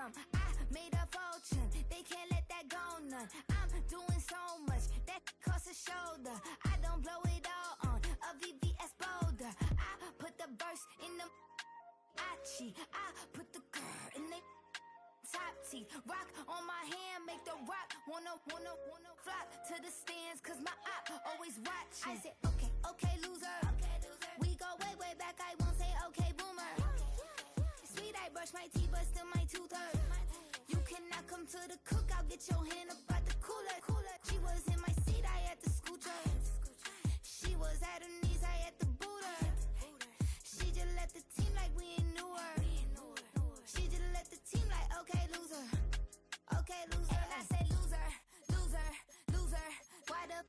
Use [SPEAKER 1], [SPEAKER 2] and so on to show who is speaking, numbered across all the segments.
[SPEAKER 1] some. I made a fortune, they can't let that go none. I'm doing so much, that costs a shoulder. I don't blow it all on a VVS boulder. I put the verse in the Achi. I put the girl in the top teeth. Rock on my hand, make the rock wanna flock to the stands, cause my eye always watching. I said, okay, loser. We go way back, I won't say okay, boomer. Sweet, I brush my teeth, but still my tooth hurt. You cannot come to the cookout, get your hand up out the cooler. She was in my seat, I had to scoot her. She was at her knees, I had to boot her. She just left the team like we ain't knew her. She just left the team like, okay, loser. Okay, loser. And I said, loser. Why the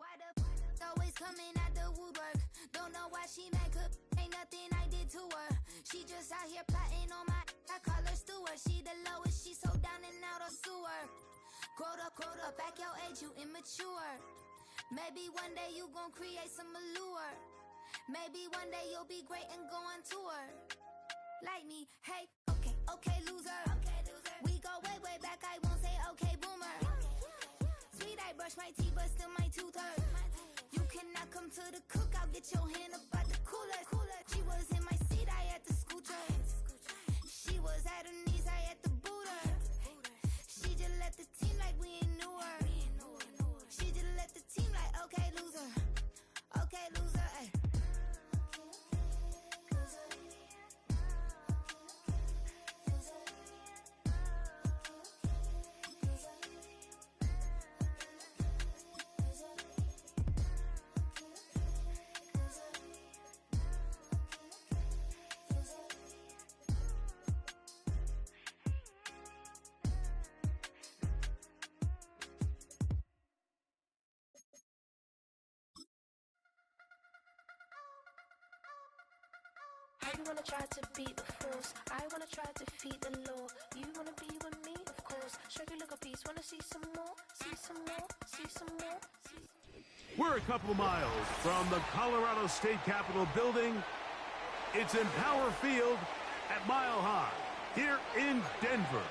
[SPEAKER 1] always coming out the woodwork? Don't know why she mad, cause ain't nothing I did to her. She just out here plotting on my, I call her steward. She the lowest, she so down and out of sewer. Growed up, back your age, you immature. Maybe one day you gon' create some allure. Maybe one day you'll be great and go on tour. Like me, hey, okay, loser. We go way back, I won't say okay, boomer. Sweet, I brush my teeth, but still my tooth hurt. You cannot come to the cookout, get your hand up out the cooler. She was in my seat, I had to scoot her. She was at her knees, I had to boot her. She just left the team like we ain't knew her. She just left the team like, okay, loser. Okay, loser, ay.
[SPEAKER 2] You wanna try to beat the force, I wanna try to defeat the law. You wanna be with me, of course. Show you look a piece, wanna see some more, see some more, see some more.
[SPEAKER 3] We're a couple of miles from the Colorado State Capitol building. It's Empower Field at Mile High here in Denver.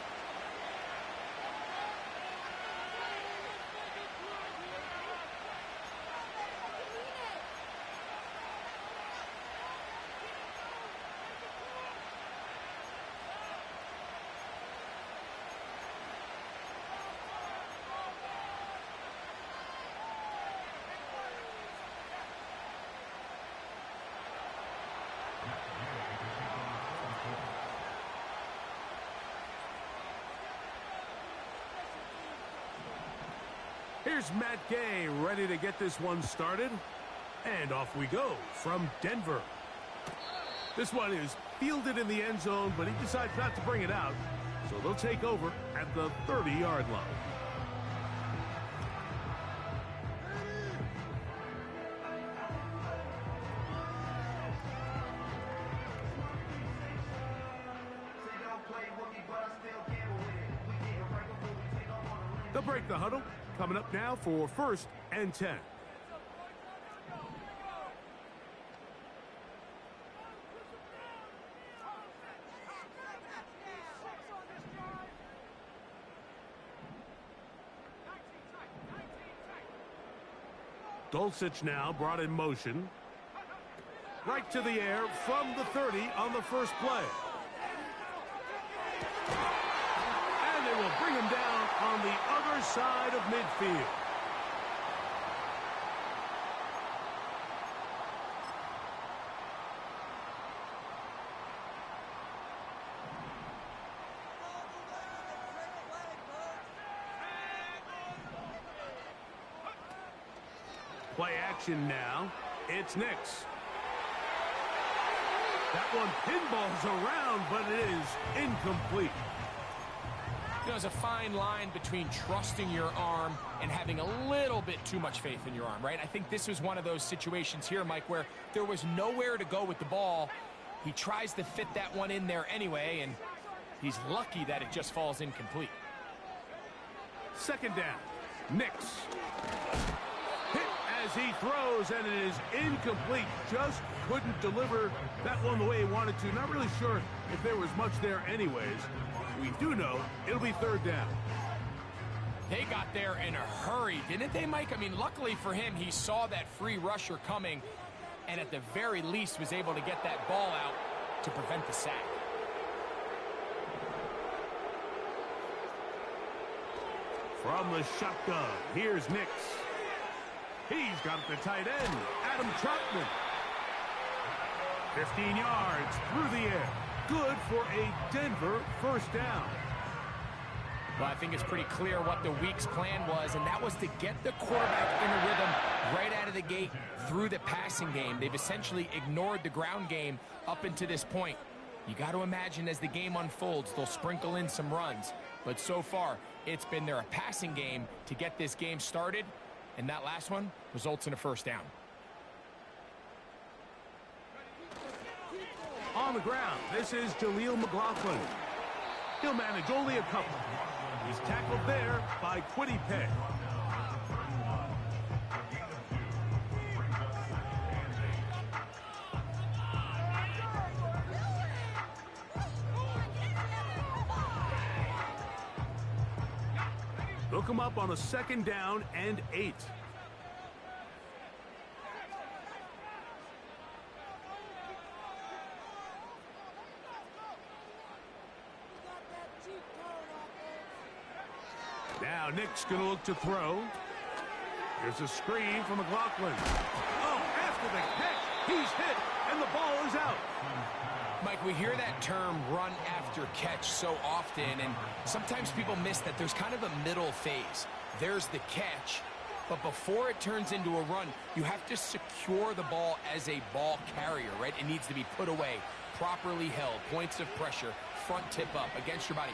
[SPEAKER 3] Here's Matt Gay ready to get this one started. And off we go from Denver. This one is fielded in the end zone, but he decides not to bring it out. So they'll take over at the 30-yard line. They'll break the huddle. Coming up now for 1st and 10. Dulcich now brought in motion. Right to the air from the 30 on the first play. And they will bring him down on the other side of midfield. Play action now. It's Nix. That one pinballs around, but it is incomplete.
[SPEAKER 4] You know, there's a fine line between trusting your arm and having a little bit too much faith in your arm, right? I think this was one of those situations here, Mike, where there was nowhere to go with the ball. He tries to fit that one in there anyway, and he's lucky that it just falls incomplete.
[SPEAKER 3] Second down. Nix. Hit as he throws, and it is incomplete. Just couldn't deliver that one the way he wanted to. Not really sure if there was much there anyways. We do know it'll be third down.
[SPEAKER 4] They got there in a hurry, didn't they, Mike? I mean, luckily for him, he saw that free rusher coming and at the very least was able to get that ball out to prevent the sack.
[SPEAKER 3] From the shotgun, here's Nix. He's got the tight end, Adam Troutman. 15 yards through the air. Good for a Denver first down.
[SPEAKER 4] Well, I think it's pretty clear what the week's plan was, and that was to get the quarterback in a rhythm right out of the gate through the passing game. They've essentially ignored the ground game up until this point. You got to imagine as the game unfolds, they'll sprinkle in some runs. But so far, it's been their passing game to get this game started, and that last one results in a first down.
[SPEAKER 3] On the ground, this is Jaleel McLaughlin. He'll manage only a couple. He's tackled there by Quiddy Pay. Look him up on a second down and 8. Now Nick's going to look to throw. Here's a screen from McLaughlin. Oh, after the catch, he's hit, and the ball is out.
[SPEAKER 4] Mike, we hear that term run after catch so often, and sometimes people miss that there's kind of a middle phase. There's the catch, but before it turns into a run, you have to secure the ball as a ball carrier, right? It needs to be put away, properly held, points of pressure, front tip up against your body.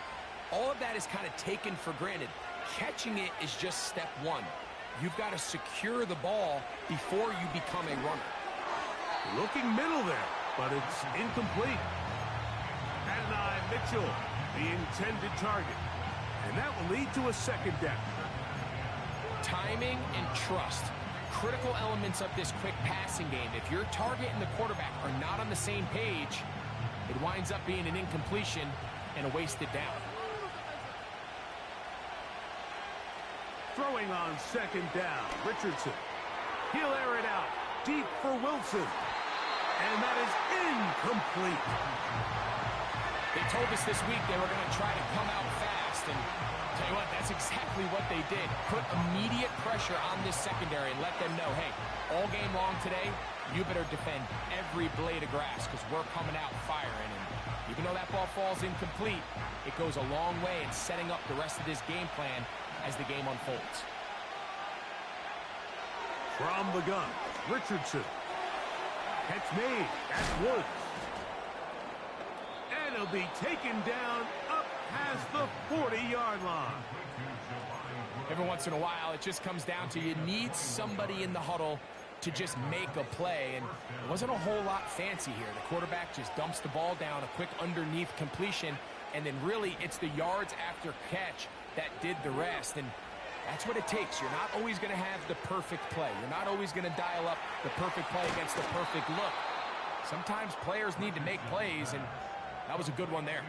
[SPEAKER 4] All of that is kind of taken for granted. Catching it is just step one. You've got to secure the ball before you become a runner.
[SPEAKER 3] Looking middle there, but it's incomplete. Adonai Mitchell, the intended target. And that will lead to a second down.
[SPEAKER 4] Timing and trust, critical elements of this quick passing game. If your target and the quarterback are not on the same page, it winds up being an incompletion and a wasted down.
[SPEAKER 3] Throwing on second down, Richardson. He'll air it out deep for Wilson. And that is incomplete.
[SPEAKER 4] They told us this week they were going to try to come out fast. And tell you what, that's exactly what they did. Put immediate pressure on this secondary and let them know, hey, all game long today, you better defend every blade of grass because we're coming out firing. And even though that ball falls incomplete, it goes a long way in setting up the rest of this game plan as the game unfolds.
[SPEAKER 3] From the gun, Richardson. Catch made. That's Woods. And he'll be taken down up past the 40-yard line.
[SPEAKER 4] Every once in a while, it just comes down to you need somebody in the huddle to just make a play. And it wasn't a whole lot fancy here. The quarterback just dumps the ball down, a quick underneath completion, and then really it's the yards after catch that did the rest. And that's what it takes. You're not always going to have the perfect play. You're not always going to dial up the perfect play against the perfect look. Sometimes players need to make plays, and that was a good one there.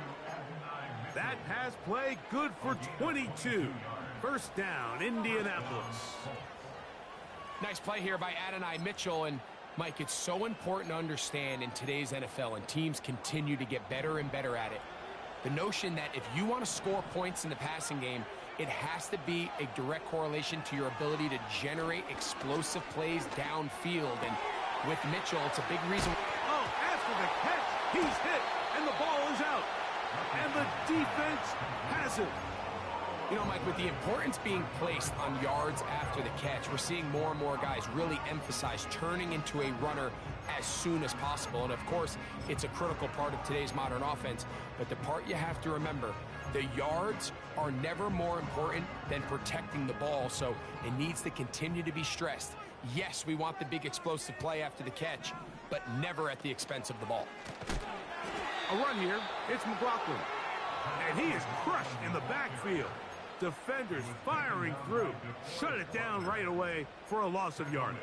[SPEAKER 3] That pass play good for 22. First down, Indianapolis.
[SPEAKER 4] Nice play here by Adonai Mitchell. And Mike, it's so important to understand in today's NFL, and teams continue to get better and better at it, the notion that if you want to score points in the passing game, it has to be a direct correlation to your ability to generate explosive plays downfield. And with Mitchell, it's a big reason.
[SPEAKER 3] Oh, after the catch, he's hit, and the ball is out. And the defense has it.
[SPEAKER 4] You know, Mike, with the importance being placed on yards after the catch, we're seeing more and more guys really emphasize turning into a runner as soon as possible. And, of course, it's a critical part of today's modern offense. But the part you have to remember, the yards are never more important than protecting the ball, so it needs to continue to be stressed. Yes, we want the big explosive play after the catch, but never at the expense of the ball.
[SPEAKER 3] A run here. It's McLaughlin. And he is crushed in the backfield. Defenders firing through. Shut it down right away for a loss of yardage.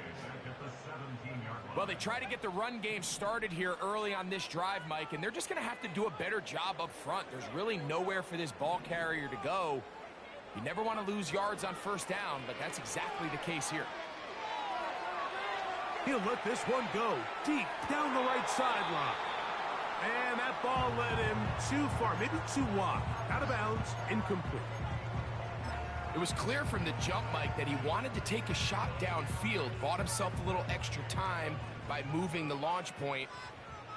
[SPEAKER 4] Well, they try to get the run game started here early on this drive, Mike, and they're just going to have to do a better job up front. There's really nowhere for this ball carrier to go. You never want to lose yards on first down, but that's exactly the case here.
[SPEAKER 3] He'll let this one go deep down the right sideline. And that ball led him too far, maybe too wide. Out of bounds, incomplete.
[SPEAKER 4] It was clear from the jump, Mike, that he wanted to take a shot downfield, bought himself a little extra time by moving the launch point.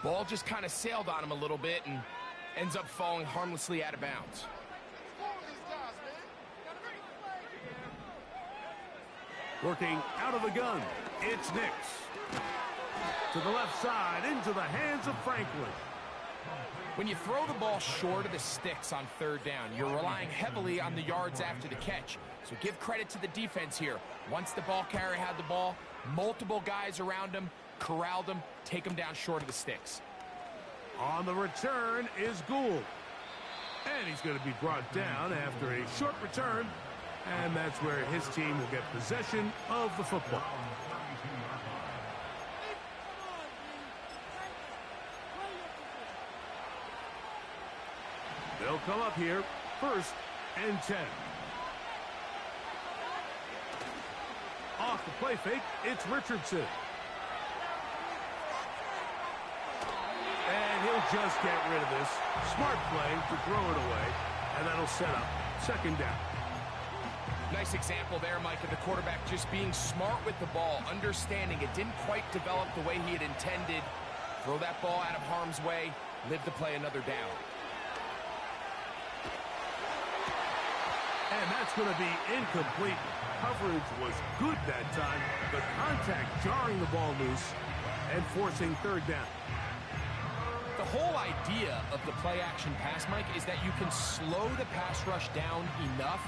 [SPEAKER 4] Ball just kind of sailed on him a little bit and ends up falling harmlessly out of bounds.
[SPEAKER 3] Working out of the gun, it's Nix. To the left side, into the hands of Franklin.
[SPEAKER 4] When you throw the ball short of the sticks on third down, you're relying heavily on the yards after the catch. So give credit to the defense here. Once the ball carrier had the ball, multiple guys around him, corralled him, take him down short of the sticks.
[SPEAKER 3] On the return is Gould. And he's going to be brought down after a short return. And that's where his team will get possession of the football. They'll come up here, 1st and 10. Off the play fake, it's Richardson. And he'll just get rid of this. Smart play to throw it away, and that'll set up 2nd down.
[SPEAKER 4] Nice example there, Mike, of the quarterback just being smart with the ball, understanding it didn't quite develop the way he had intended. Throw that ball out of harm's way, live to play another down.
[SPEAKER 3] And that's going to be incomplete. Coverage was good that time. The contact jarring the ball loose and forcing 3rd down.
[SPEAKER 4] The whole idea of the play-action pass, Mike, is that you can slow the pass rush down enough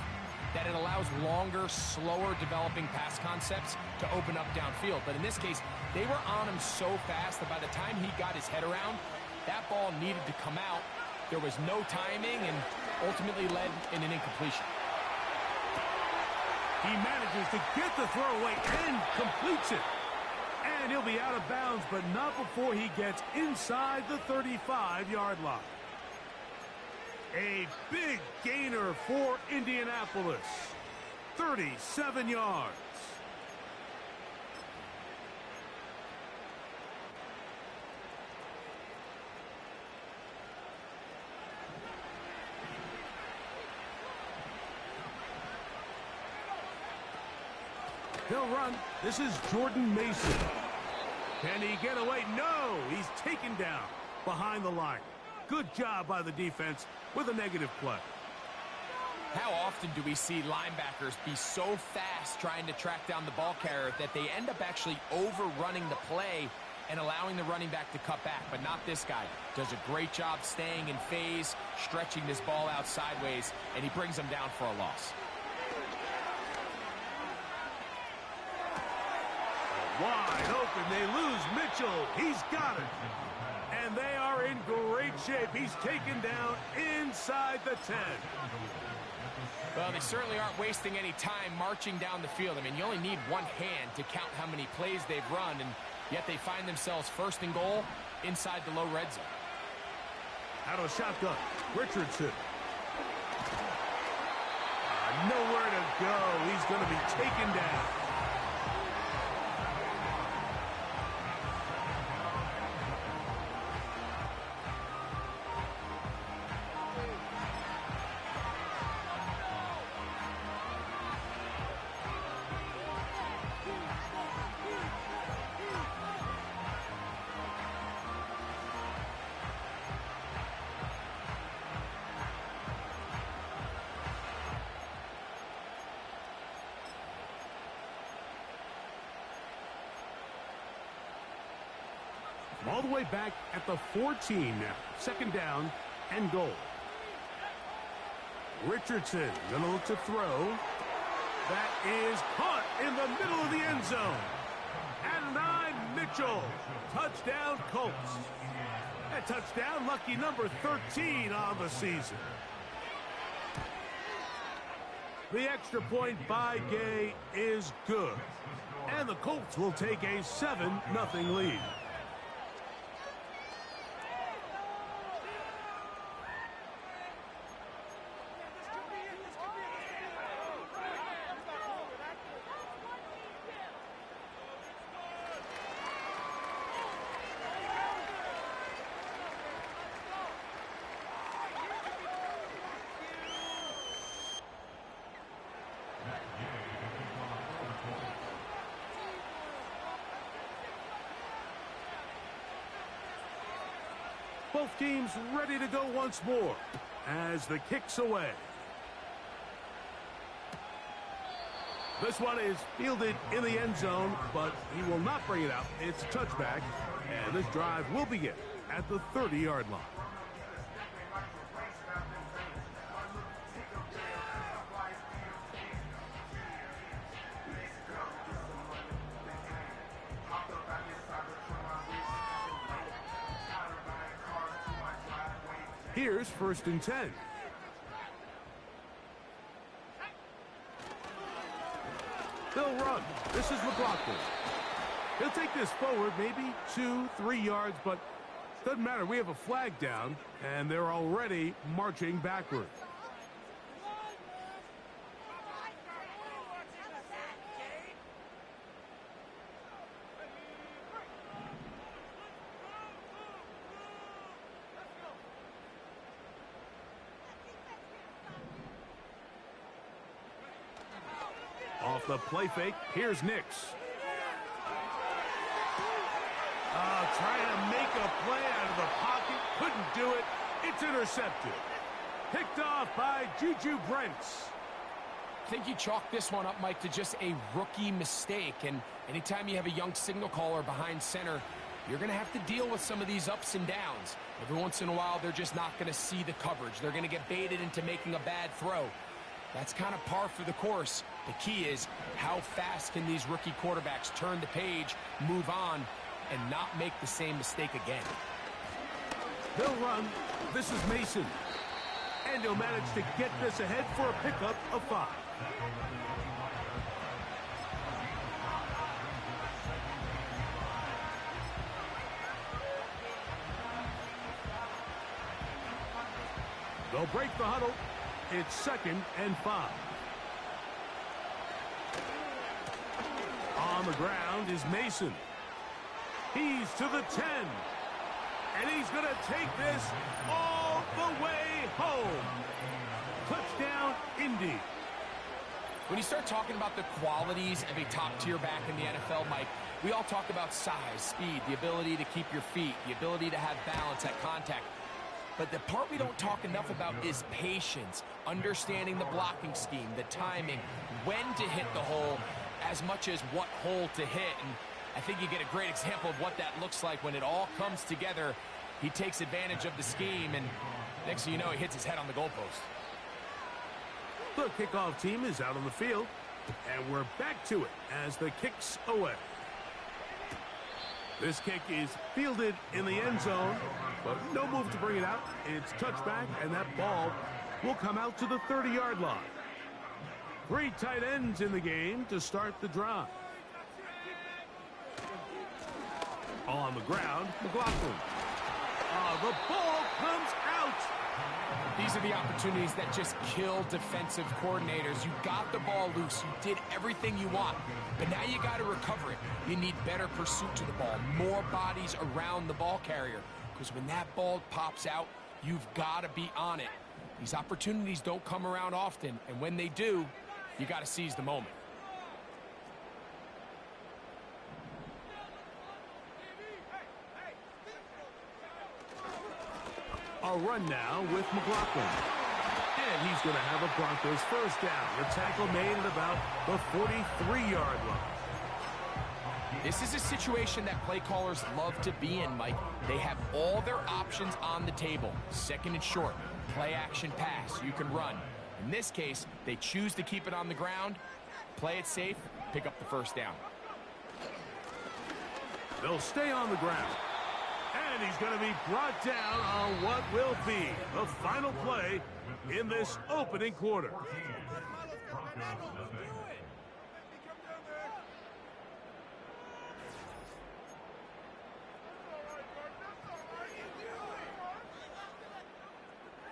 [SPEAKER 4] that it allows longer, slower developing pass concepts to open up downfield. But in this case, they were on him so fast that by the time he got his head around, that ball needed to come out. There was no timing and ultimately led in an incompletion.
[SPEAKER 3] He manages to get the throw away and completes it. And he'll be out of bounds, but not before he gets inside the 35-yard line. A big gainer for Indianapolis. 37 yards. They'll run. This is Jordan Mason. Can he get away? No, he's taken down behind the line. Good job by the defense with a negative play.
[SPEAKER 4] How often do we see linebackers be so fast trying to track down the ball carrier that they end up actually overrunning the play and allowing the running back to cut back? But not this guy. Does a great job staying in phase, stretching this ball out sideways, and he brings them down for a loss.
[SPEAKER 3] Wide open, they lose Mitchell. He's got it. And they are in great shape. He's taken down inside the 10.
[SPEAKER 4] Well, they certainly aren't wasting any time marching down the field. I mean, you only need one hand to count how many plays they've run, and yet they find themselves 1st and goal inside the low red zone.
[SPEAKER 3] Out of shotgun, Richardson. Nowhere to go. He's going to be taken down. All the way back at the 14 now. 2nd down and goal. Richardson going to look to throw. That is caught in the middle of the end zone. At 9, Mitchell. Touchdown, Colts. That touchdown, lucky number 13 on the season. The extra point by Gay is good. And the Colts will take a 7-0 lead. Both teams ready to go once more as the kick's away. This one is fielded in the end zone, but he will not bring it out. It's a touchback, and this drive will begin at the 30-yard line. Here's 1st and 10. They'll run. This is McLaughlin. He'll take this forward, maybe 2-3 yards, but doesn't matter. We have a flag down, and they're already marching backward. Off the play fake, here's Nix. Trying to make a play out of the pocket. Couldn't do it. It's intercepted. Picked off by Juju Brents.
[SPEAKER 4] I think you chalk this one up, Mike, to just a rookie mistake. And anytime you have a young signal caller behind center, you're going to have to deal with some of these ups and downs. Every once in a while, they're just not going to see the coverage. They're going to get baited into making a bad throw. That's kind of par for the course. The key is how fast can these rookie quarterbacks turn the page, move on, and not make the same mistake again.
[SPEAKER 3] They'll run. This is Mason. And he'll manage to get this ahead for a pickup of 5. They'll break the huddle. It's 2nd and 5. On the ground is Mason. He's to the 10. And he's going to take this all the way home. Touchdown, Indy.
[SPEAKER 4] When you start talking about the qualities of a top-tier back in the NFL, Mike, we all talk about size, speed, the ability to keep your feet, the ability to have balance at contact. But the part we don't talk enough about is patience, understanding the blocking scheme, the timing, when to hit the hole, as much as what hole to hit. And I think you get a great example of what that looks like when it all comes together. He takes advantage of the scheme, and next thing you know, he hits his head on the goalpost.
[SPEAKER 3] The kickoff team is out on the field, and we're back to it as the kick's away. This kick is fielded in the end zone, but no move to bring it out. It's touchback, and that ball will come out to the 30-yard line. 3 tight ends in the game to start the drive. On the ground, McLaughlin. The ball comes out.
[SPEAKER 4] These are the opportunities that just kill defensive coordinators. You got the ball loose. You did everything you want. But now you got to recover it. You need better pursuit to the ball. More bodies around the ball carrier. Because when that ball pops out, you've got to be on it. These opportunities don't come around often. And when they do, you got to seize the moment.
[SPEAKER 3] A run now with McLaughlin. And he's going to have a Broncos first down. The tackle made at about the 43-yard line.
[SPEAKER 4] This is a situation that play callers love to be in, Mike. They have all their options on the table. 2nd and short, play action pass, you can run. In this case, they choose to keep it on the ground, play it safe, pick up the first down.
[SPEAKER 3] They'll stay on the ground. And he's going to be brought down on what will be the final play in this opening quarter.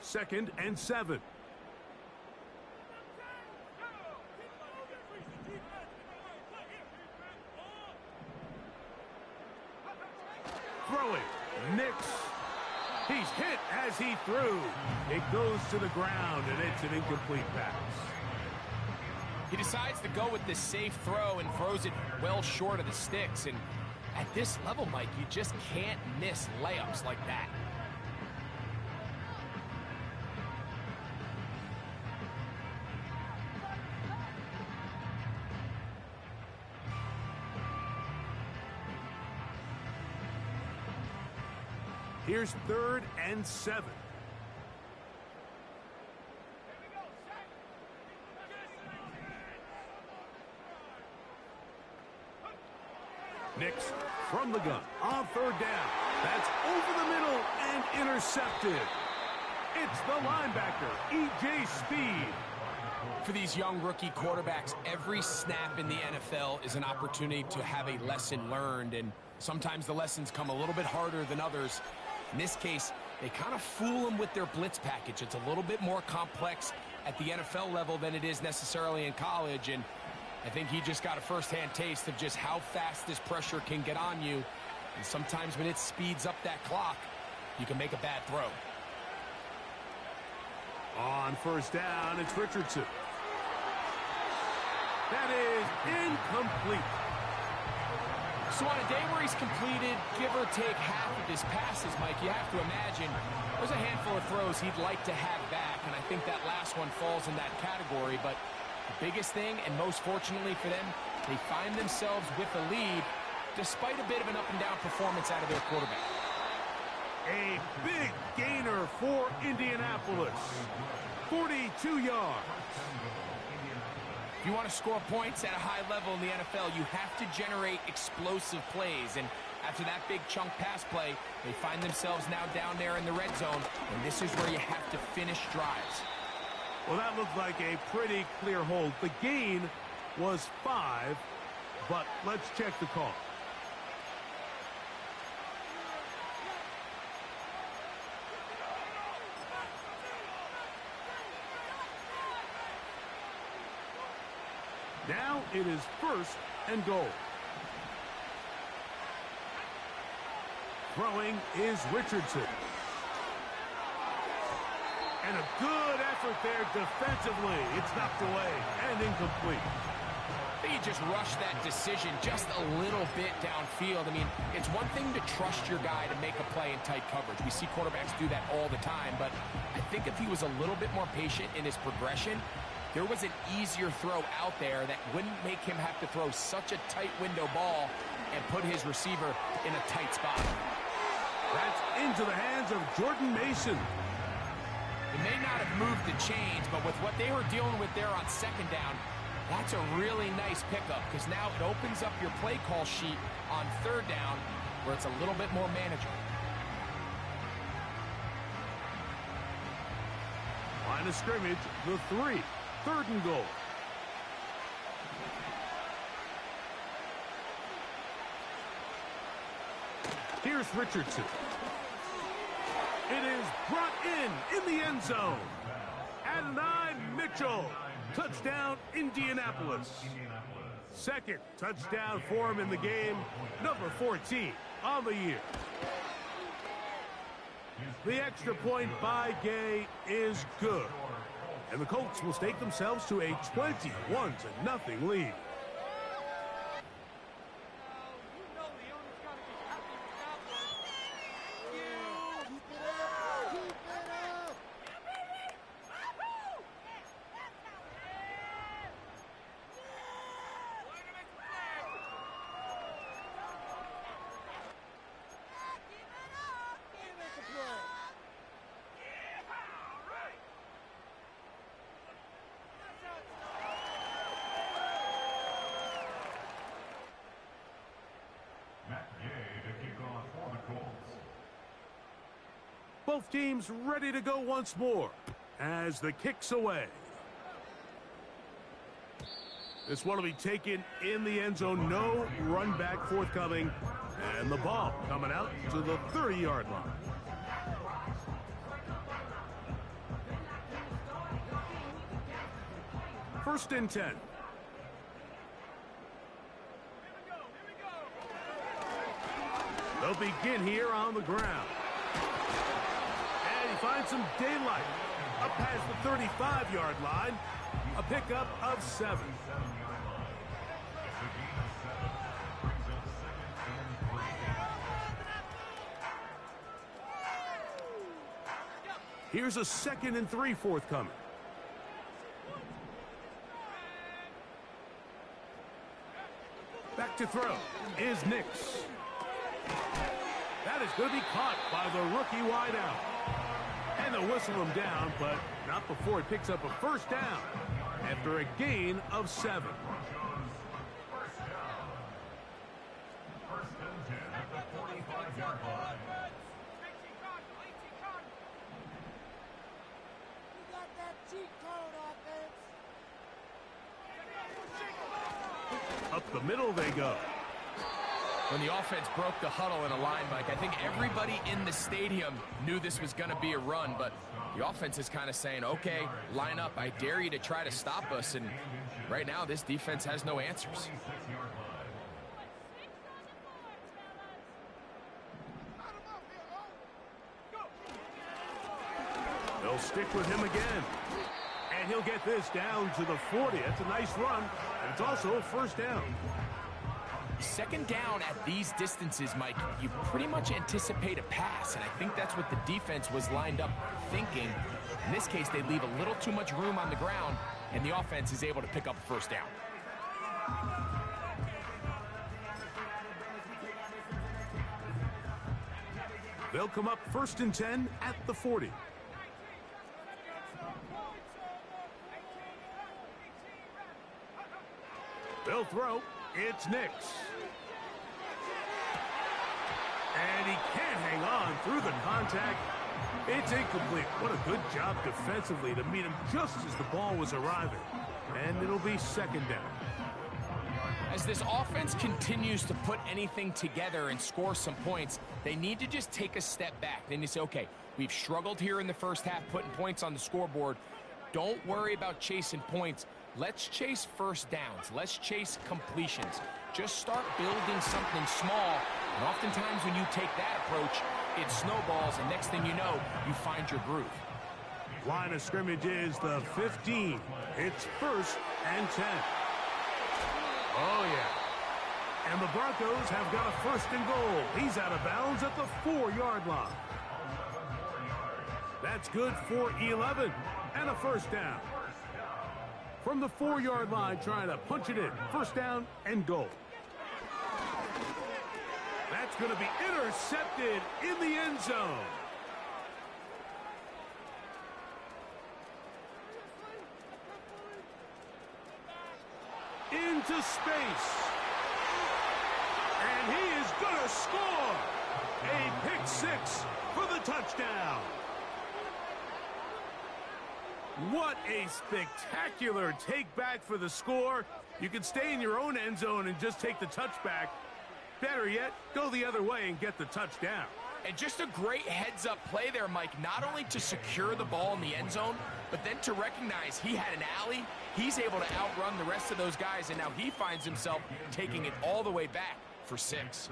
[SPEAKER 3] Second and 7. Throwing. Nix. He's hit as he threw. It goes to the ground, and it's an incomplete pass.
[SPEAKER 4] He decides to go with the safe throw and throws it well short of the sticks. And at this level, Mike, you just can't miss layups like that.
[SPEAKER 3] Here's third and 7. Nix from the gun on third down. That's over the middle and intercepted. It's the linebacker, E.J. Speed.
[SPEAKER 4] For these young rookie quarterbacks, every snap in the NFL is an opportunity to have a lesson learned, and sometimes the lessons come a little bit harder than others. In this case, they kind of fool them with their blitz package. It's a little bit more complex at the NFL level than it is necessarily in college, and I think he just got a first-hand taste of just how fast this pressure can get on you. And sometimes when it speeds up that clock, you can make a bad throw.
[SPEAKER 3] On first down, it's Richardson. That is incomplete.
[SPEAKER 4] So on a day where he's completed, give or take half of his passes, Mike, you have to imagine there's a handful of throws he'd like to have back, and I think that last one falls in that category. But the biggest thing, and most fortunately for them, they find themselves with a lead despite a bit of an up-and-down performance out of their quarterback.
[SPEAKER 3] A big gainer for Indianapolis. 42 yards.
[SPEAKER 4] If you want to score points at a high level in the NFL, you have to generate explosive plays. And after that big chunk pass play, they find themselves now down there in the red zone, and this is where you have to finish drives.
[SPEAKER 3] Well, that looked like a pretty clear hold. The gain was 5, but let's check the call. Now it is first and goal. Throwing is Richardson. And a good effort there defensively. It's knocked away and incomplete.
[SPEAKER 4] You just rush that decision just a little bit downfield. I mean, it's one thing to trust your guy to make a play in tight coverage. We see quarterbacks do that all the time, but I think if he was a little bit more patient in his progression, there was an easier throw out there that wouldn't make him have to throw such a tight window ball and put his receiver in a tight spot.
[SPEAKER 3] That's into the hands of Jordan Mason.
[SPEAKER 4] It may not have moved the chains, but with what they were dealing with there on second down, that's a really nice pickup because now it opens up your play call sheet on third down where it's a little bit more manageable.
[SPEAKER 3] Line of scrimmage, the 3. Third and goal. Here's Richardson. It is brought in the end zone. Adonai Mitchell. Touchdown, Indianapolis. Second touchdown for him in the game. Number 14 on the year. The extra point by Gay is good. And the Colts will stake themselves to a 21-0 lead. Both teams ready to go once more as the kick's away. This one will be taken in the end zone. No run back forthcoming. And the ball coming out to the 30-yard line. First and 10. They'll begin here on the ground. And he finds some daylight. Up past the 35-yard line. A pickup of 7. Here's a 2nd and 3 forthcoming. Back to throw is Nix. That is going to be caught by the rookie wideout. And they'll whistle him down, but not before he picks up a first down after a gain of 7. Up the middle they go.
[SPEAKER 4] When the offense broke the huddle in a line, Mike, I think everybody in the stadium knew this was going to be a run, but the offense is kind of saying, okay, line up, I dare you to try to stop us, and right now this defense has no answers.
[SPEAKER 3] They'll stick with him again. And he'll get this down to the 40. That's a nice run, and it's also a first down.
[SPEAKER 4] Second down at these distances, Mike, you pretty much anticipate a pass, and I think that's what the defense was lined up thinking. In this case, they leave a little too much room on the ground, and the offense is able to pick up a first down.
[SPEAKER 3] They'll come up first and 10 at the 40. They'll throw. It's Nix. And he can't hang on through the contact. It's incomplete. What a good job defensively to meet him just as the ball was arriving. And it'll be second down.
[SPEAKER 4] As this offense continues to put anything together and score some points, they need to just take a step back. Then you say, okay, we've struggled here in the first half putting points on the scoreboard. Don't worry about chasing points. Let's chase first downs. Let's chase completions. Just start building something small. And oftentimes when you take that approach, it snowballs, and next thing you know, you find your groove.
[SPEAKER 3] Line of scrimmage is the 15. It's first and 10. Oh, yeah. And the Broncos have got a first and goal. He's out of bounds at the 4-yard line. That's good for 11 and a first down. From the 4-yard line, trying to punch it in. First down and goal. That's going to be intercepted in the end zone. Into space. And he is going to score. A pick six for the touchdown. What a spectacular take back for the score. You can stay in your own end zone and just take the touchback. Better yet, go the other way and get the touchdown.
[SPEAKER 4] And just a great heads-up play there, Mike, not only to secure the ball in the end zone, but then to recognize he had an alley. He's able to outrun the rest of those guys, and now he finds himself taking it all the way back for 6.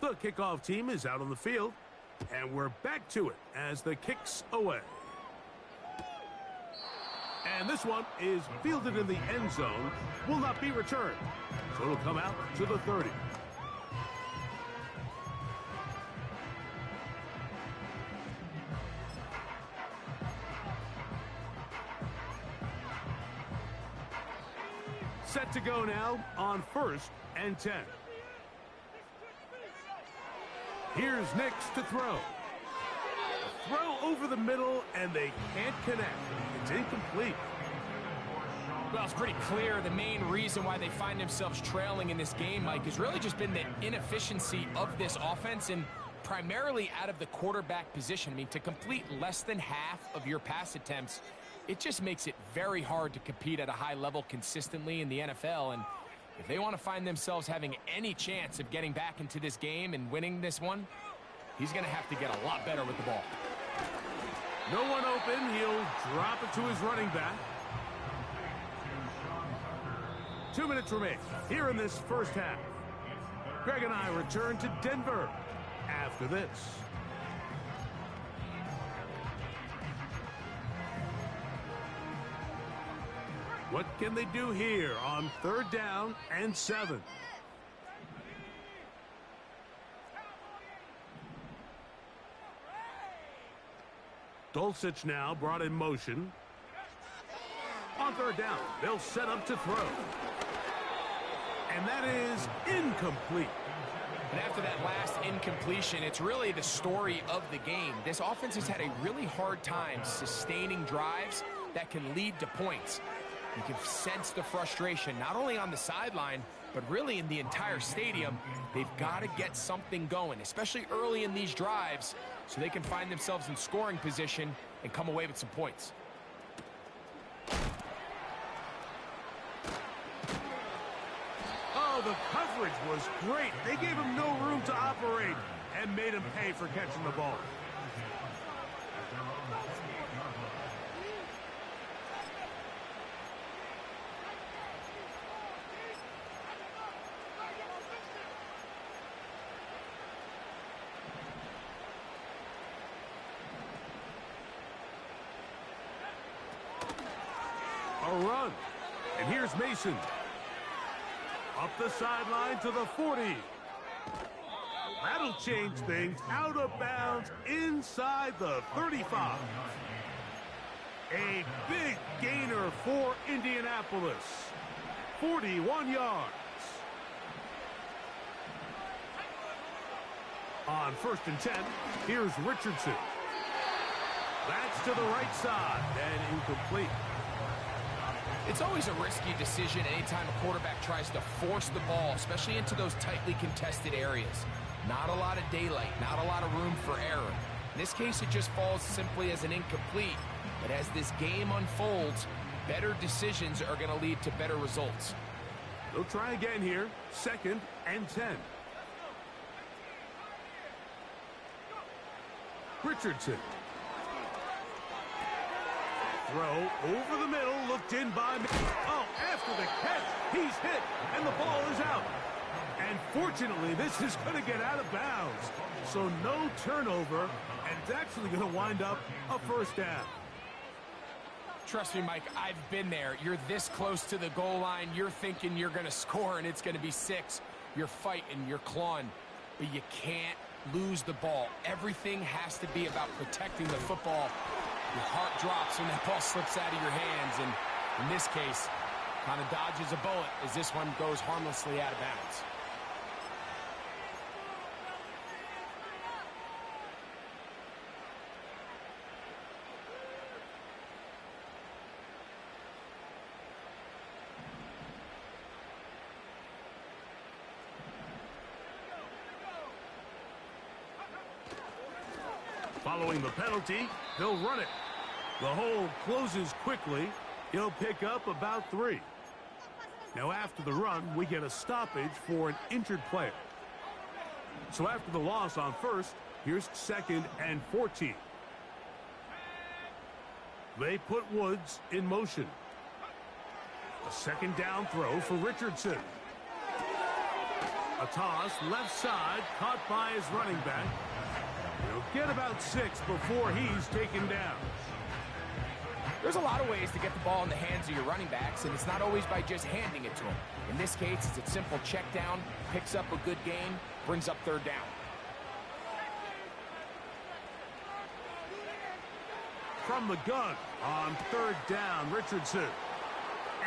[SPEAKER 3] The kickoff team is out on the field, and we're back to it as the kick's away. And this one is fielded in the end zone, will not be returned. So it'll come out to the 30. Set to go now on 1st and 10. Here's Nix to throw. Throw over the middle, and they can't connect. It's incomplete.
[SPEAKER 4] Well, it's pretty clear the main reason why they find themselves trailing in this game, Mike, has really just been the inefficiency of this offense and primarily out of the quarterback position. I mean, to complete less than half of your pass attempts, it just makes it very hard to compete at a high level consistently in the NFL. And if they want to find themselves having any chance of getting back into this game and winning this one, he's going to have to get a lot better with the ball.
[SPEAKER 3] No one open. He'll drop it to his running back. 2 minutes remain here in this first half. Greg and I return to Denver after this. What can they do here on 3rd down and 7? Dulcich now brought in motion. On 3rd down, they'll set up to throw. And that is incomplete.
[SPEAKER 4] And after that last incompletion, it's really the story of the game. This offense has had a really hard time sustaining drives that can lead to points. You can sense the frustration, not only on the sideline, but really in the entire stadium. They've got to get something going, especially early in these drives, so they can find themselves in scoring position and come away with some points.
[SPEAKER 3] Oh, the coverage was great. They gave him no room to operate and made him pay for catching the ball. A run. And here's Mason. Up the sideline to the 40. That'll change things. Out of bounds inside the 35. A big gainer for Indianapolis. 41 yards. On 1st and 10, here's Richardson. That's to the right side and incomplete.
[SPEAKER 4] It's always a risky decision anytime a quarterback tries to force the ball, especially into those tightly contested areas. Not a lot of daylight, not a lot of room for error. In this case, it just falls simply as an incomplete. But as this game unfolds, better decisions are going to lead to better results.
[SPEAKER 3] They'll try again here. 2nd and 10. Richardson. Throw over the middle, looked in by... Oh, after the catch, he's hit, and the ball is out. And fortunately, this is going to get out of bounds. So no turnover, and it's actually going to wind up a 1st down.
[SPEAKER 4] Trust me, Mike, I've been there. You're this close to the goal line. You're thinking you're going to score, and it's going to be 6. You're fighting, you're clawing, but you can't lose the ball. Everything has to be about protecting the football. Your heart drops when that ball slips out of your hands, and in this case, kind of dodges a bullet as this one goes harmlessly out of bounds.
[SPEAKER 3] Following the penalty, they'll run it. The hole closes quickly. He'll pick up about 3. Now after the run, we get a stoppage for an injured player. So after the loss on 1st, here's 2nd and 14. They put Woods in motion. A 2nd down throw for Richardson. A toss left side, caught by his running back. He'll get about 6 before he's taken down.
[SPEAKER 4] There's a lot of ways to get the ball in the hands of your running backs, and it's not always by just handing it to them. In this case, it's a simple check down, picks up a good gain, brings up 3rd down.
[SPEAKER 3] From the gun on 3rd down, Richardson.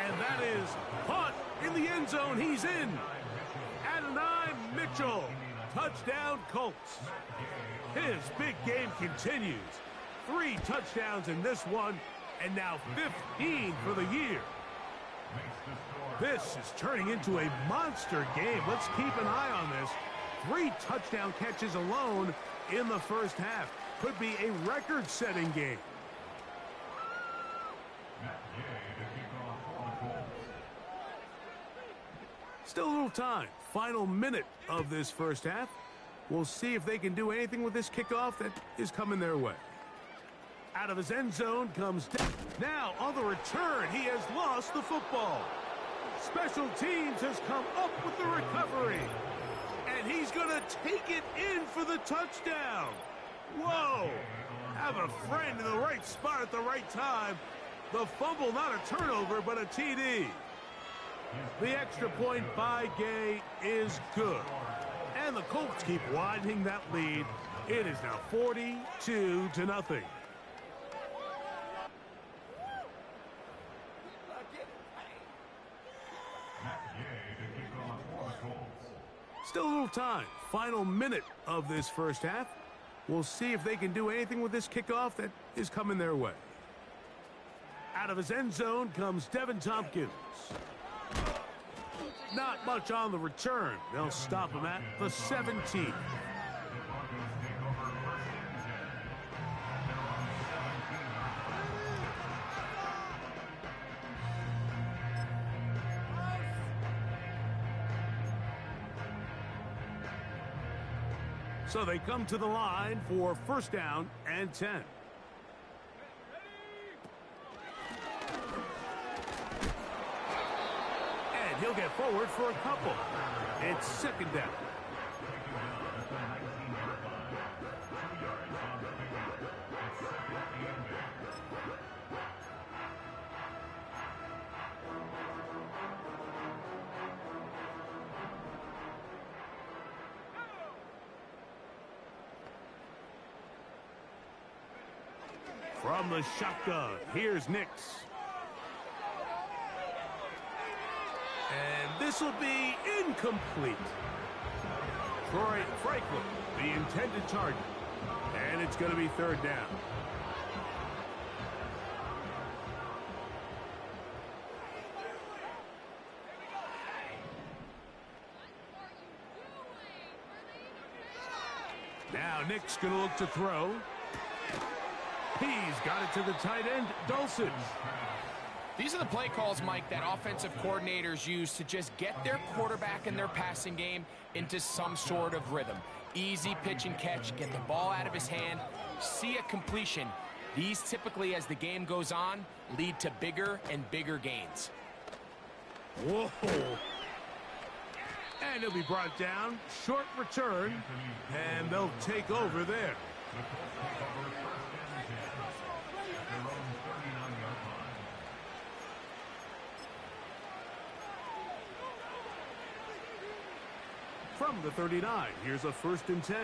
[SPEAKER 3] And that is caught in the end zone. He's in. Adonai Mitchell. Touchdown, Colts. His big game continues. 3 touchdowns in this one, and now 15 for the year. This is turning into a monster game. Let's keep an eye on this. 3 touchdown catches alone in the first half. Could be a record-setting game. Still a little time. Final minute of this first half. We'll see if they can do anything with this kickoff that is coming their way. Out of his end zone comes now on the return. He has lost the football. Special teams has come up with the recovery. And he's going to take it in for the touchdown. Whoa. Have a friend in the right spot at the right time. The fumble, not a turnover, but a TD. The extra point by Gay is good. And the Colts keep widening that lead. It is now 42-0. Still a little time. Final minute of this first half. We'll see if they can do anything with this kickoff that is coming their way. Out of his end zone comes Devin Tompkins. Not much on the return. They'll stop him at the 17. So they come to the line for first down and 10. And he'll get forward for a couple. It's second down. From the shotgun, here's Nix. And this will be incomplete. Troy Franklin, the intended target. And it's going to be third down. Now Nick's going to look to throw. He's got it to the tight end, Dulcich.
[SPEAKER 4] These are the play calls, Mike, that offensive coordinators use to just get their quarterback and their passing game into some sort of rhythm. Easy pitch and catch, get the ball out of his hand, see a completion. These typically, as the game goes on, lead to bigger and bigger gains.
[SPEAKER 3] Whoa. And he'll be brought down. Short return. And they'll take over there. From the 39, here's a 1st and 10.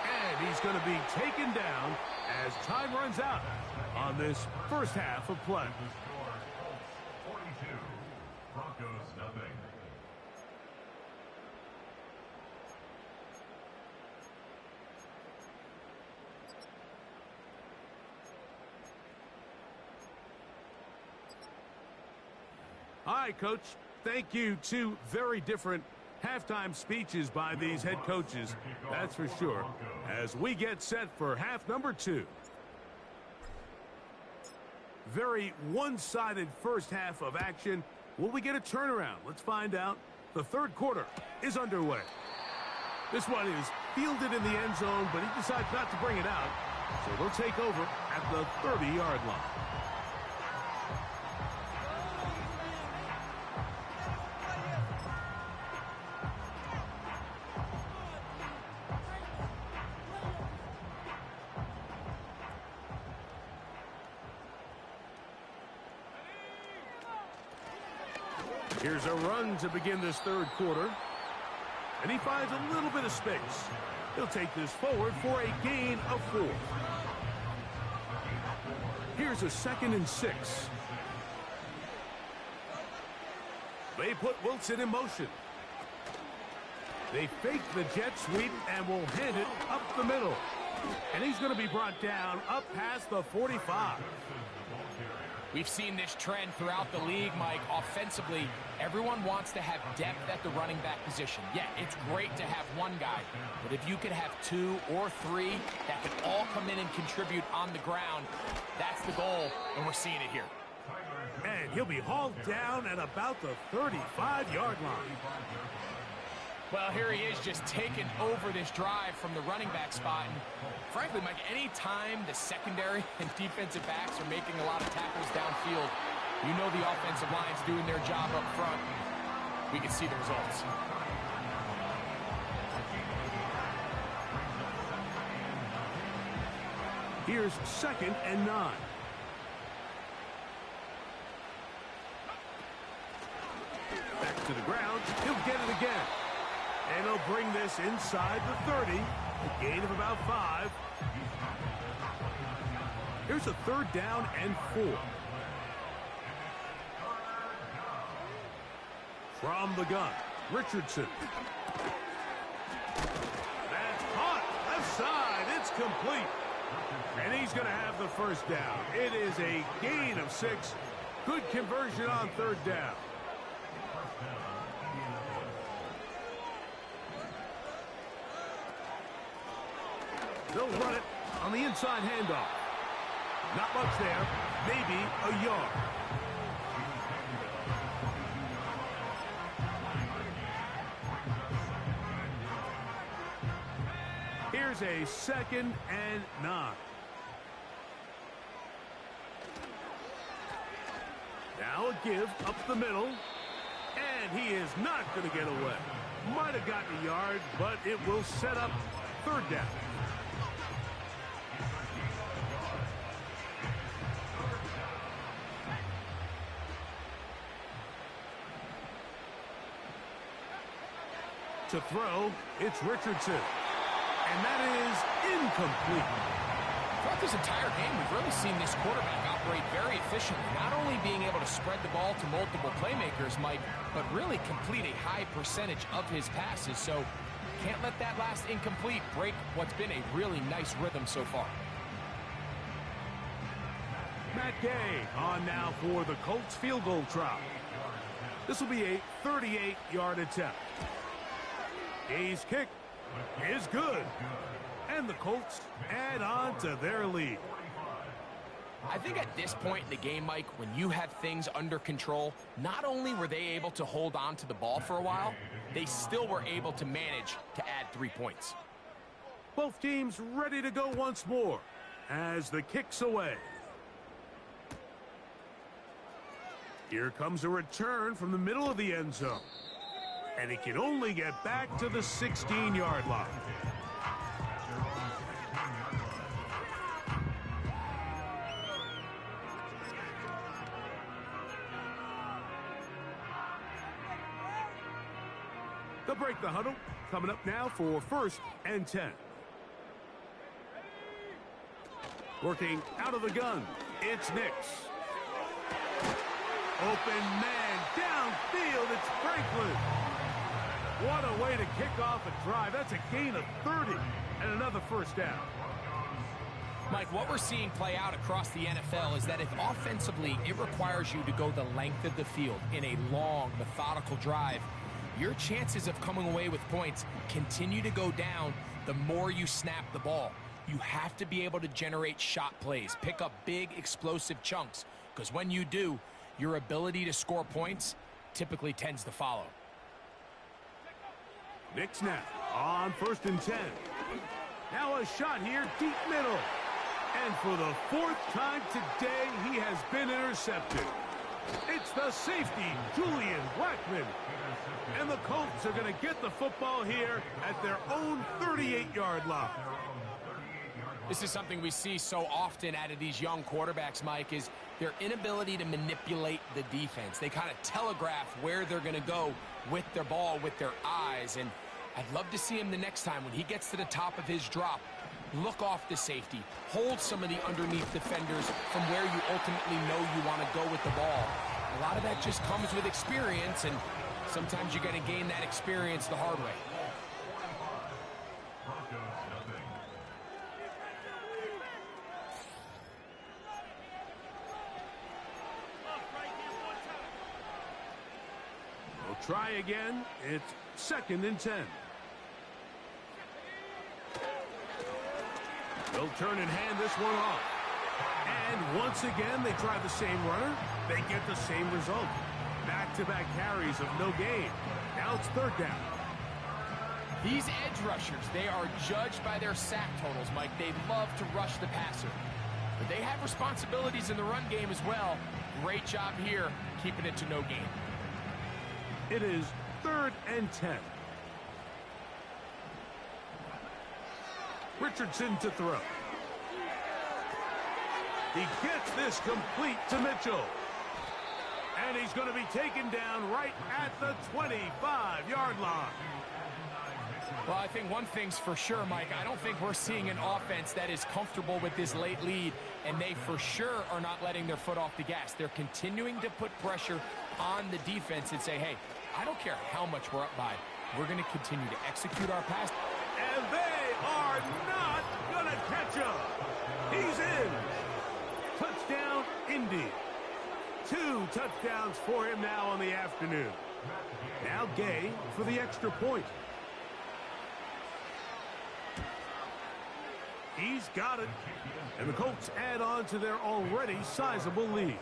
[SPEAKER 3] And he's going to be taken down as time runs out on this first half of play.
[SPEAKER 5] 42, Broncos nothing.
[SPEAKER 3] All right, Coach. Thank you. 2 very different halftime speeches by these head coaches. That's for sure. As we get set for half number 2. Very one-sided first half of action. Will we get a turnaround? Let's find out. The third quarter is underway. This one is fielded in the end zone, but he decides not to bring it out. So they'll take over at the 30-yard line. Here's a run to begin this third quarter. And he finds a little bit of space. He'll take this forward for a gain of 4. Here's a 2nd and 6. They put Wilson in motion. They fake the jet sweep and will hand it up the middle. And he's going to be brought down up past the 45.
[SPEAKER 4] We've seen this trend throughout the league, Mike. Offensively, everyone wants to have depth at the running back position. Yeah, it's great to have one guy, but if you could have 2 or 3 that could all come in and contribute on the ground, that's the goal, and we're seeing it here.
[SPEAKER 3] And he'll be hauled down at about the 35-yard line.
[SPEAKER 4] Well, here he is just taking over this drive from the running back spot. And frankly, Mike, any time the secondary and defensive backs are making a lot of tackles downfield, you know the offensive line's doing their job up front. We can see the results.
[SPEAKER 3] Here's 2nd and 9. Back to the ground. He'll get it again. And he'll bring this inside the 30. A gain of about 5. Here's a 3rd down and 4. From the gun, Richardson. That's caught. Left side. It's complete. And he's going to have the 1st down. It is a gain of 6. Good conversion on 3rd down. They'll run it on the inside handoff. Not much there. Maybe a yard. Here's a 2nd and 9. Now a give up the middle. And he is not going to get away. Might have gotten a yard, but it will set up 3rd down. To throw, it's Richardson. And that is incomplete.
[SPEAKER 4] Throughout this entire game, we've really seen this quarterback operate very efficiently, not only being able to spread the ball to multiple playmakers, Mike, but really complete a high percentage of his passes. So can't let that last incomplete break what's been a really nice rhythm so far.
[SPEAKER 3] Matt Gay on now for the Colts field goal try. This will be a 38-yard attempt. Gay's kick is good. And the Colts add on to their lead.
[SPEAKER 4] I think at this point in the game, Mike, when you have things under control, not only were they able to hold on to the ball for a while, they still were able to manage to add 3 points.
[SPEAKER 3] Both teams ready to go once more as the kick's away. Here comes a return from the middle of the end zone. And he can only get back to the 16-yard line. They'll break the huddle. Coming up now for 1st and 10. Working out of the gun, it's Nix. Open man downfield, it's Franklin. What a way to kick off a drive. That's a gain of 30 and another 1st down.
[SPEAKER 4] Mike, what we're seeing play out across the NFL is that if offensively it requires you to go the length of the field in a long, methodical drive, your chances of coming away with points continue to go down the more you snap the ball. You have to be able to generate shot plays, pick up big, explosive chunks, because when you do, your ability to score points typically tends to follow.
[SPEAKER 3] Nix now on 1st and 10. Now a shot here, deep middle. And for the 4th time today, he has been intercepted. It's the safety, Julian Blackman. And the Colts are going to get the football here at their own 38-yard line.
[SPEAKER 4] This is something we see so often out of these young quarterbacks, Mike, is their inability to manipulate the defense. They kind of telegraph where they're going to go with their ball, with their eyes. And I'd love to see him the next time when he gets to the top of his drop, look off the safety, hold some of the underneath defenders from where you ultimately know you want to go with the ball. A lot of that just comes with experience, and sometimes you're going to gain that experience the hard way.
[SPEAKER 3] We'll try again. It's 2nd and 10. They'll turn and hand this one off. And once again, they try the same runner. They get the same result. Back-to-back carries of no gain. Now it's 3rd down.
[SPEAKER 4] These edge rushers, they are judged by their sack totals, Mike. They love to rush the passer. But they have responsibilities in the run game as well. Great job here, keeping it to no gain.
[SPEAKER 3] It is 3rd and 10. Richardson to throw. He gets this complete to Mitchell. And he's going to be taken down right at the 25-yard line.
[SPEAKER 4] Well, I think one thing's for sure, Mike. I don't think we're seeing an offense that is comfortable with this late lead, and they for sure are not letting their foot off the gas. They're continuing to put pressure on the defense and say, hey, I don't care how much we're up by. We're going to continue to execute our pass.
[SPEAKER 3] And they are not going to catch him. He's in. Touchdown, Indy. 2 touchdowns for him now on the afternoon. Now Gay for the extra point. He's got it. And the Colts add on to their already sizable lead.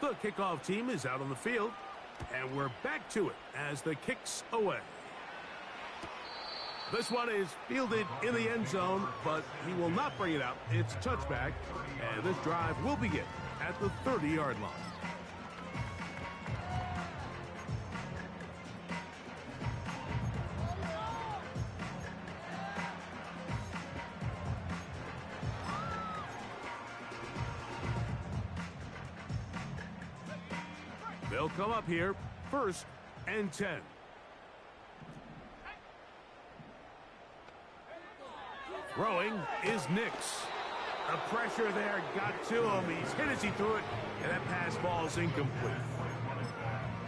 [SPEAKER 3] The kickoff team is out on the field, and we're back to it as the kick's away. This one is fielded in the end zone, but he will not bring it out. It's a touchback, and this drive will begin at the 30-yard line. They'll come up here, 1st and 10. Throwing is Nix. The pressure there got to him. He's hit as he threw it, and that pass ball's incomplete.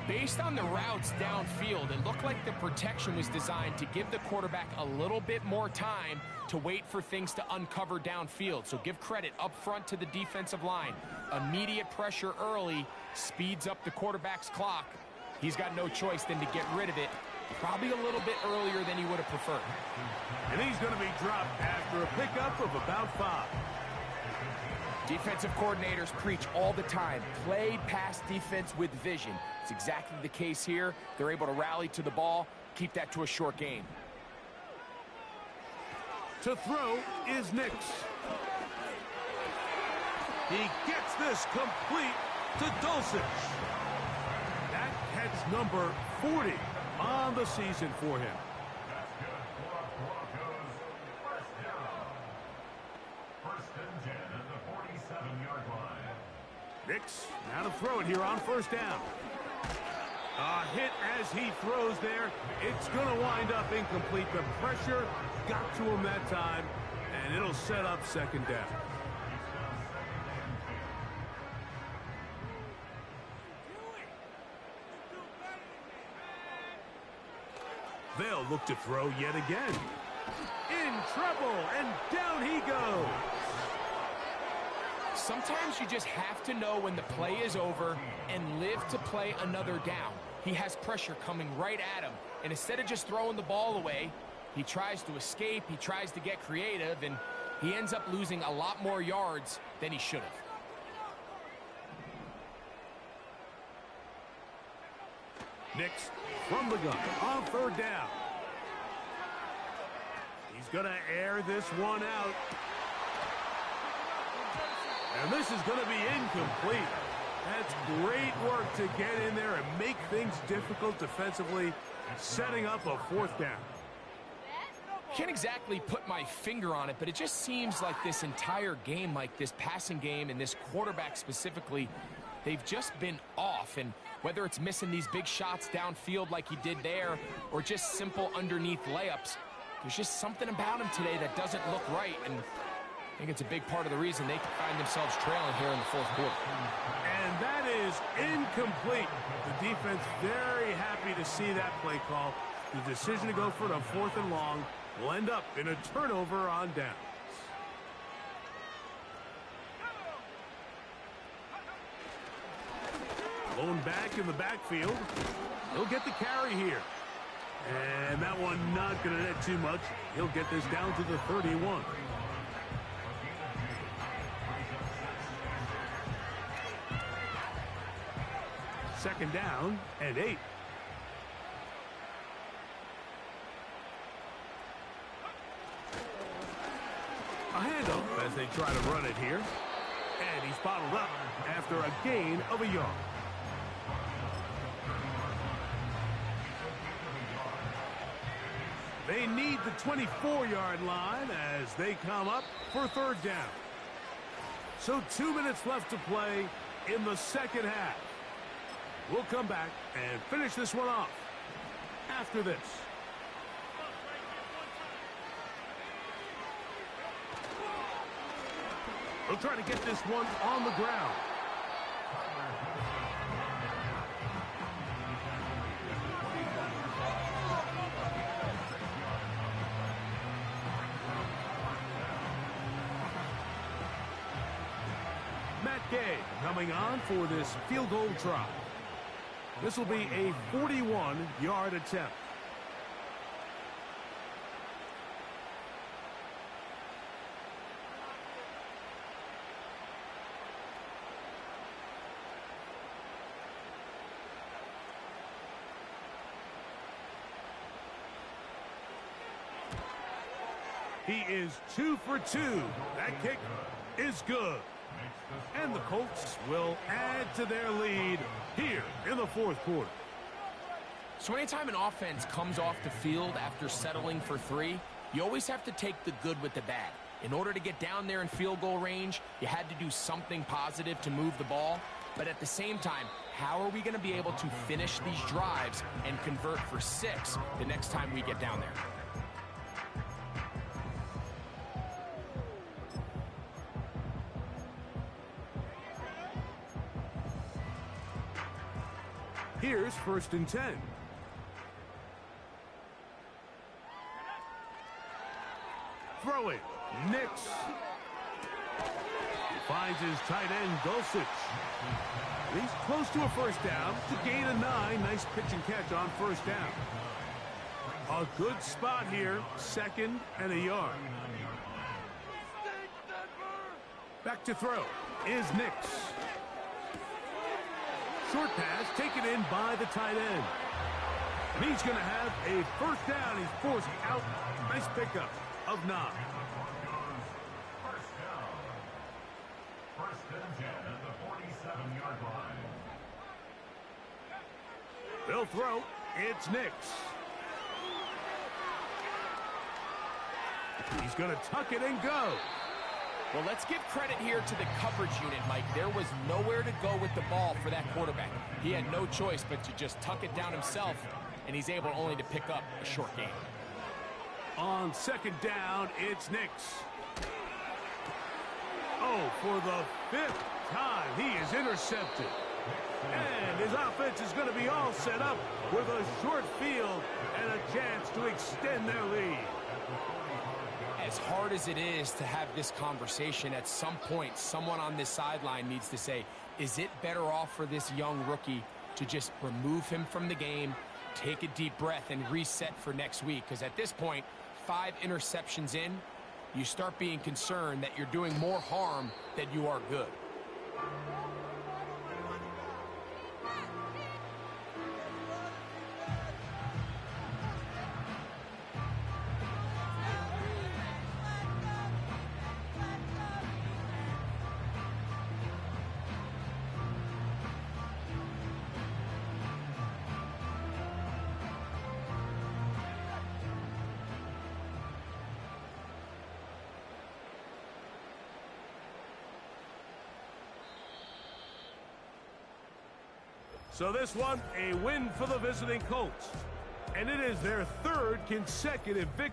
[SPEAKER 4] Based on the routes downfield, it looked like the protection was designed to give the quarterback a little bit more time to wait for things to uncover downfield. So give credit up front to the defensive line. Immediate pressure early speeds up the quarterback's clock. He's got no choice than to get rid of it, probably a little bit earlier than he would have preferred.
[SPEAKER 3] And he's going to be dropped after a pickup of about 5.
[SPEAKER 4] Defensive coordinators preach all the time, play pass defense with vision. It's exactly the case here. They're able to rally to the ball, keep that to a short game.
[SPEAKER 3] To throw is Nix. He gets this complete to Dulcich. That catch number 40 on the season for him.
[SPEAKER 5] That's good for Broncos. 1st down. 1st and 10 at the 47-yard line.
[SPEAKER 3] Nix now to throw it here on 1st down. A hit as he throws there. It's going to wind up incomplete. The pressure got to him that time, and it'll set up 2nd down. They'll look to throw yet again. In trouble, and down he goes.
[SPEAKER 4] Sometimes you just have to know when the play is over and live to play another down. He has pressure coming right at him, and instead of just throwing the ball away, he tries to escape, he tries to get creative, and he ends up losing a lot more yards than he should have.
[SPEAKER 3] Nix from the gun on 3rd down. He's going to air this one out. And this is going to be incomplete. That's great work to get in there and make things difficult defensively, setting up a 4th down.
[SPEAKER 4] Can't exactly put my finger on it, but it just seems like this entire game, like this passing game and this quarterback specifically, they've just been off. And whether it's missing these big shots downfield like he did there or just simple underneath layups, there's just something about him today that doesn't look right. And I think it's a big part of the reason they find themselves trailing here in the fourth quarter.
[SPEAKER 3] And that is incomplete. The defense very happy to see that play call. The decision to go for it on 4th and long will end up in a turnover on downs. Blown back in the backfield. He'll get the carry here. And that one not going to net too much. He'll get this down to the 31. Second down and 8. A handoff as they try to run it here. And he's bottled up after a gain of a yard. They need the 24-yard line as they come up for 3rd down. So 2 minutes left to play in the second half. We'll come back and finish this one off after this. They'll try to get this one on the ground. Matt Gay coming on for this field goal try. This will be a 41-yard attempt. He is 2 for 2. That kick is good. And the Colts will add to their lead here in the fourth quarter.
[SPEAKER 4] So anytime an offense comes off the field after settling for 3, you always have to take the good with the bad. In order to get down there in field goal range, you had to do something positive to move the ball. But at the same time, how are we going to be able to finish these drives and convert for 6 the next time we get down there?
[SPEAKER 3] Here's 1st and 10. Throw it. Nix. He finds his tight end, Dulcich. He's close to a 1st down to gain a 9. Nice pitch and catch on 1st down. A good spot here. 2nd and a yard. Back to throw is Nix. Short pass taken in by the tight end. And he's going to have a 1st down. He's forced out. Nice pickup of 9.
[SPEAKER 5] 1st and 10 at the 47-yard line.
[SPEAKER 3] They'll throw. It's Nix. He's going to tuck it and go.
[SPEAKER 4] Well, let's give credit here to the coverage unit, Mike. There was nowhere to go with the ball for that quarterback. He had no choice but to just tuck it down himself, and he's able only to pick up a short gain.
[SPEAKER 3] On 2nd down, it's Nix. Oh, for the 5th time, he is intercepted. And his offense is going to be all set up with a short field and a chance to extend their lead.
[SPEAKER 4] As hard as it is to have this conversation, at some point, someone on this sideline needs to say, is it better off for this young rookie to just remove him from the game, take a deep breath, and reset for next week? Because at this point, 5 interceptions in, you start being concerned that you're doing more harm than you are good.
[SPEAKER 3] So this one, a win for the visiting Colts. And it is their third consecutive victory.